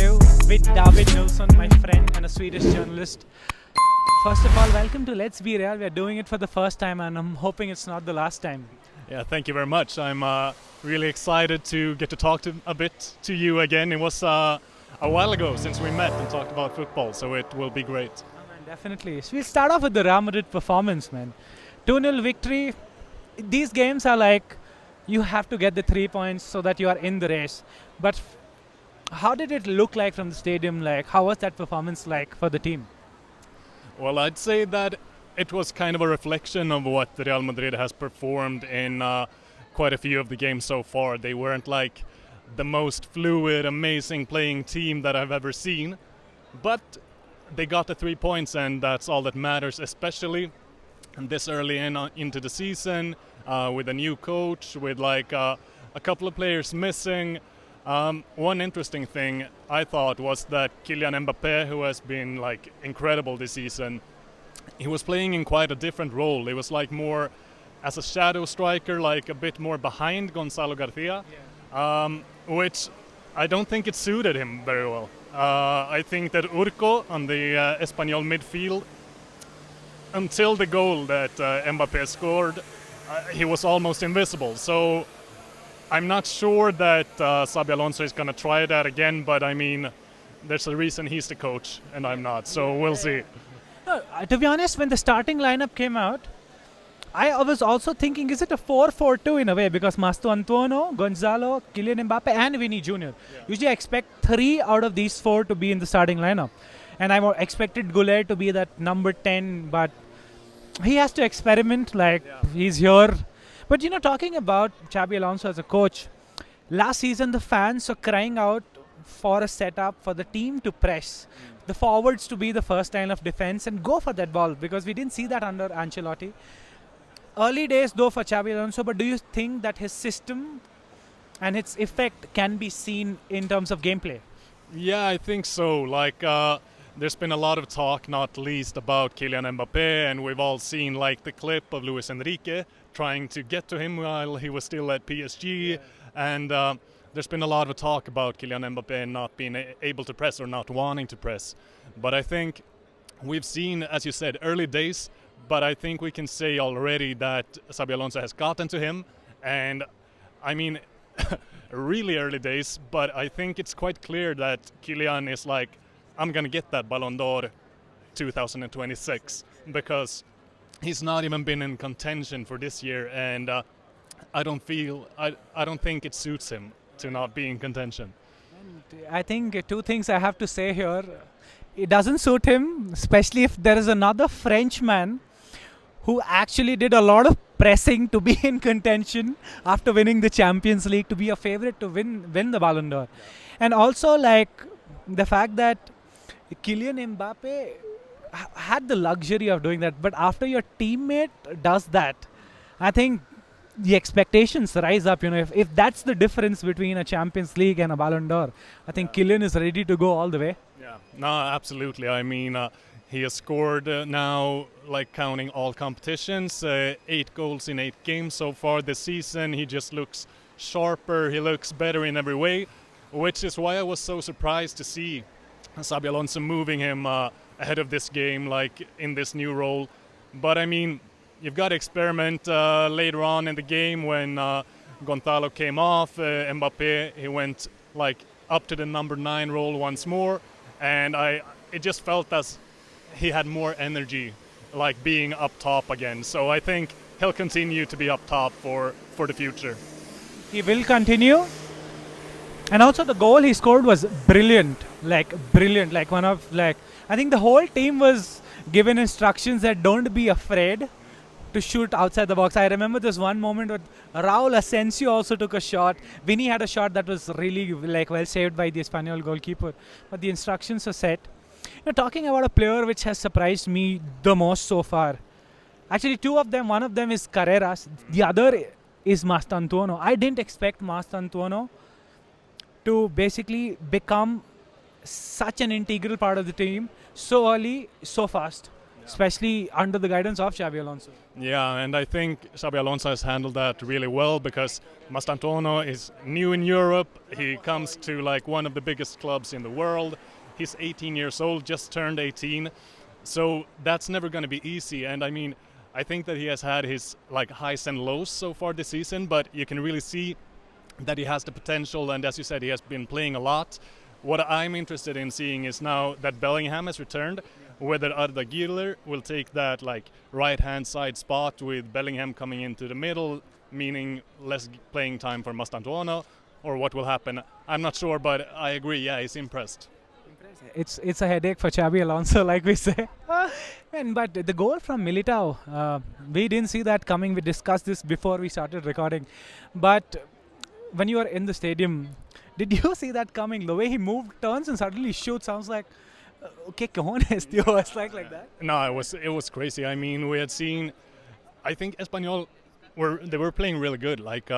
interview with David Nilsson, my friend and a Swedish journalist. First of all, welcome to Let's Be Real. We are doing it for the first time and I'm hoping it's not the last time. Yeah, thank you very much. I'm really excited to get to talk a bit to you again. It was a while ago since we met and talked about football, so it will be great. Oh, man, definitely. So we'll start off with the Real Madrid performance, man. 2-0 victory. These games are like you have to get the 3 points so that you are in the race. But how did it look like from the stadium? Like, how was that performance like for the team? Well, I'd say that it was kind of a reflection of what Real Madrid has performed in quite a few of the games so far. They weren't like the most fluid, amazing playing team that I've ever seen, but they got the 3 points and that's all that matters, especially this early into the season with a new coach, with like a couple of players missing. One interesting thing I thought was that Kylian Mbappé, who has been like incredible this season, he was playing in quite a different role. He was like more as a shadow striker, like a bit more behind Gonzalo Garcia, which I don't think it suited him very well. I think that Urco on the Espanyol midfield, until the goal that Mbappé scored, he was almost invisible. So I'm not sure that Xabi Alonso is going to try that again, but I mean, there's a reason he's the coach and I'm not, so we'll see. No, to be honest, when the starting lineup came out, I was also thinking, is it a 4-4-2 in a way? Because Masto Antuono, Gonzalo, Kylian Mbappe and Vini Jr. Yeah. Usually I expect 3 out of these 4 to be in the starting lineup. And I expected Goulet to be that number 10, but he has to experiment, like he's here. But you know, talking about Xabi Alonso as a coach, last season the fans were crying out for a setup for the team to press, the forwards to be the first line of defense and go for that ball, because we didn't see that under Ancelotti. Early days though for Xabi Alonso, but do you think that his system and its effect can be seen in terms of gameplay? Yeah, I think so. Like, there's been a lot of talk, not least about Kylian Mbappé, and we've all seen like the clip of Luis Enrique trying to get to him while he was still at PSG, and there's been a lot of talk about Kylian Mbappé not being able to press or not wanting to press. But I think we've seen, as you said, early days, but I think we can say already that Xabi Alonso has gotten to him, and I mean, really early days, but I think it's quite clear that Kylian is like, I'm going to get that Ballon d'Or 2026, because he's not even been in contention for this year, and I don't think it suits him to not be in contention. And I think 2 things I have to say here. It doesn't suit him, especially if there is another Frenchman who actually did a lot of pressing to be in contention after winning the Champions League, to be a favorite to win the Ballon d'Or. And also like the fact that Kylian Mbappé had the luxury of doing that, but after your teammate does that, I think the expectations rise up. You know, if that's the difference between a Champions League and a Ballon d'Or, I think Kylian is ready to go all the way. Yeah, no, absolutely. I mean, he has scored now, like counting all competitions, 8 goals in 8 games so far this season. He just looks sharper, he looks better in every way, which is why I was so surprised to see Xabi Alonso moving him ahead of this game, like in this new role. But I mean, you've got to experiment later on in the game when Gonzalo came off. Mbappé, he went like up to the number 9 role once more, and it just felt as he had more energy, like being up top again. So I think he'll continue to be up top for the future. He will continue. And also the goal he scored was brilliant, like one of, like, I think the whole team was given instructions that don't be afraid to shoot outside the box. I remember this one moment with Raul Asensio also took a shot. Vini had a shot that was really like well saved by the Espanyol goalkeeper. But the instructions were set. You know, talking about a player which has surprised me the most so far. Actually, 2 of them. One of them is Carreras. The other is Mastantuono. I didn't expect Mastantuono to basically become such an integral part of the team so early, so fast. especially under the guidance of Xabi Alonso. Yeah, and I think Xabi Alonso has handled that really well because Mastantuono is new in Europe. He comes to like one of the biggest clubs in the world. He's 18 years old, just turned 18. So that's never going to be easy. And I mean, I think that he has had his like highs and lows so far this season, but you can really see that he has the potential. And as you said, he has been playing a lot. What I'm interested in seeing is now that Bellingham has returned, whether Arda Güler will take that like right-hand side spot with Bellingham coming into the middle, meaning less playing time for Mastantuono, or what will happen. I'm not sure, but I agree. Yeah, he's impressed. It's a headache for Xabi Alonso, like we say. But the goal from Militao, we didn't see that coming. We discussed this before we started recording. But when you were in the stadium, did you see that coming? The way he moved, turns, and suddenly shoots. Sounds like, okay, cojones, tío. It's like that. No, it was crazy. I mean, we had seen, I think Espanyol were playing really good. Like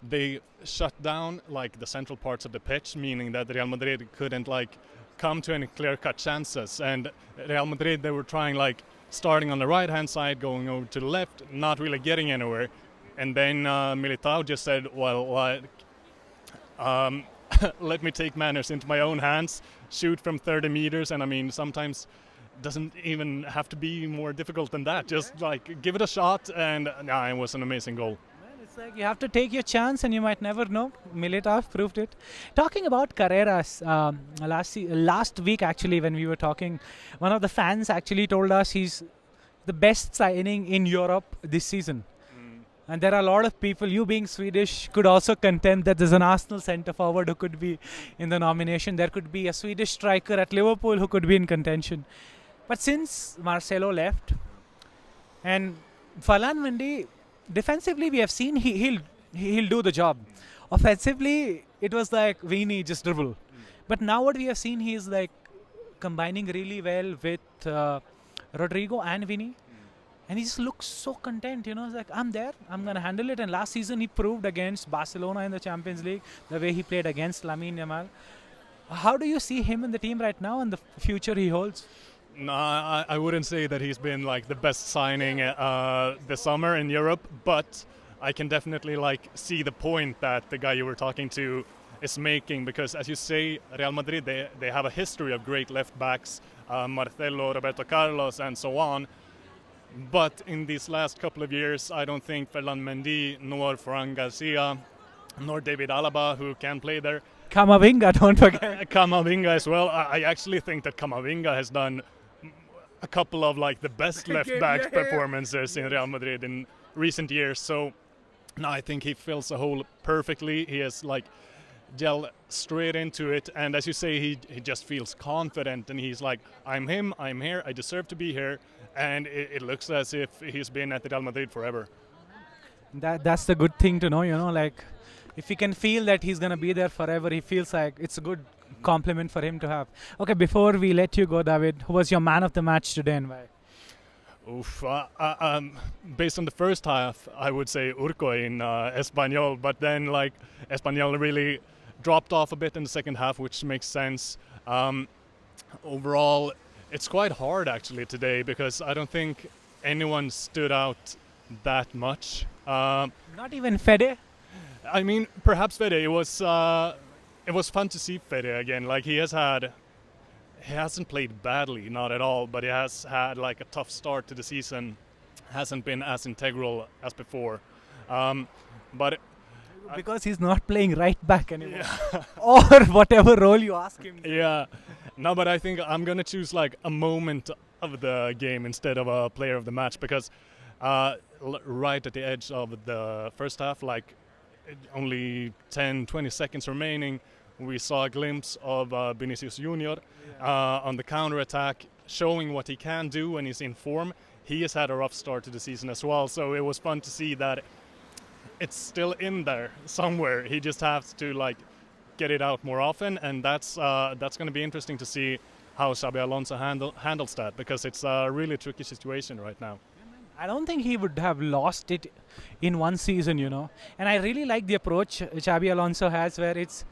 they shut down like the central parts of the pitch, meaning that Real Madrid couldn't like come to any clear-cut chances. And Real Madrid, they were trying like starting on the right-hand side, going over to the left, not really getting anywhere. And then Militao just said, well, let me take matters into my own hands, shoot from 30 meters, and I mean, sometimes doesn't even have to be more difficult than that. Just like give it a shot, and it was an amazing goal. It's like you have to take your chance, and you might never know. Militao proved it. Talking about Carreras, last week actually, when we were talking, one of the fans actually told us he's the best signing in Europe this season. And there are a lot of people, you being Swedish, could also contend that there's an Arsenal centre forward who could be in the nomination. There could be a Swedish striker at Liverpool who could be in contention. But since Marcelo left, and Falan Mendy, defensively we have seen he'll do the job. Offensively, it was like Vini just dribble. But now what we have seen, he is like combining really well with Rodrigo and Vini. And he just looks so content, you know. It's like, I'm there, I'm going to handle it. And last season he proved against Barcelona in the Champions League, the way he played against Lamine Yamal. How do you see him in the team right now and the future he holds? No, I wouldn't say that he's been like the best signing this summer in Europe, but I can definitely like see the point that the guy you were talking to is making, because as you say, Real Madrid, they have a history of great left backs, Marcelo, Roberto Carlos, and so on. But in these last couple of years, I don't think Ferland Mendy, nor Ferran Garcia, nor David Alaba, who can play there. Camavinga, don't forget. Camavinga as well. I actually think that Camavinga has done a couple of like the best left-back performances in Real Madrid in recent years. So no, I think he fills the hole perfectly. He has like gel straight into it, and as you say, he just feels confident, and he's like, I'm him, I'm here, I deserve to be here. And it looks as if he's been at Real Madrid forever. That's the good thing to know, you know, like if he can feel that he's going to be there forever, he feels like it's a good compliment for him to have. Okay, before we let you go, David, who was your man of the match today and why? Oof, based on the first half, I would say Urco in Espanyol, but then like Espanyol really dropped off a bit in the second half, which makes sense. Overall, it's quite hard actually today because I don't think anyone stood out that much. Not even Fede? I mean, perhaps Fede. It was fun to see Fede again. Like he hasn't played badly, not at all, but he has had like a tough start to the season. Hasn't been as integral as before. But because he's not playing right back anymore, yeah. or whatever role you ask him. Yeah. No, but I think I'm gonna choose like a moment of the game instead of a player of the match, because right at the edge of the first half, like only 10-20 seconds remaining, we saw a glimpse of Vinicius Junior on the counter-attack, showing what he can do when he's in form. He has had a rough start to the season as well, so it was fun to see that it's still in there somewhere. He just has to like get it out more often, and that's going to be interesting to see how Xabi Alonso handles that, because it's a really tricky situation right now. I don't think he would have lost it in one season, you know. And I really like the approach Xabi Alonso has, where it's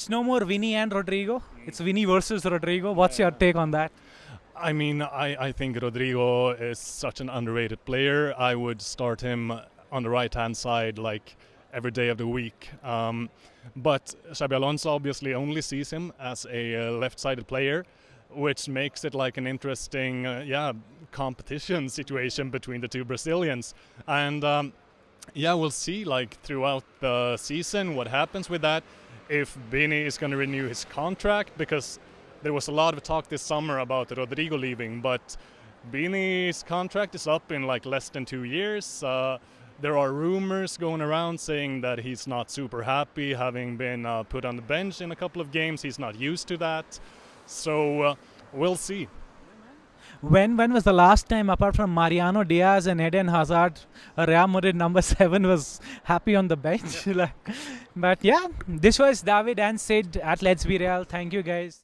no more Vini and Rodrigo. It's Vini versus Rodrigo. What's your take on that? I mean, I think Rodrigo is such an underrated player. I would start him on the right-hand side like every day of the week. But Xabi Alonso obviously only sees him as a left-sided player, which makes it like an interesting, competition situation between the two Brazilians. And we'll see like throughout the season what happens with that. If Vini is going to renew his contract, because there was a lot of talk this summer about Rodrigo leaving, but Vini's contract is up in like less than 2 years. There are rumors going around saying that he's not super happy having been put on the bench in a couple of games. He's not used to that. So we'll see. When was the last time, apart from Mariano Diaz and Eden Hazard, a Real Madrid number 7 was happy on the bench? But yeah, this was David and Sid at Let's Be Real. Thank you guys.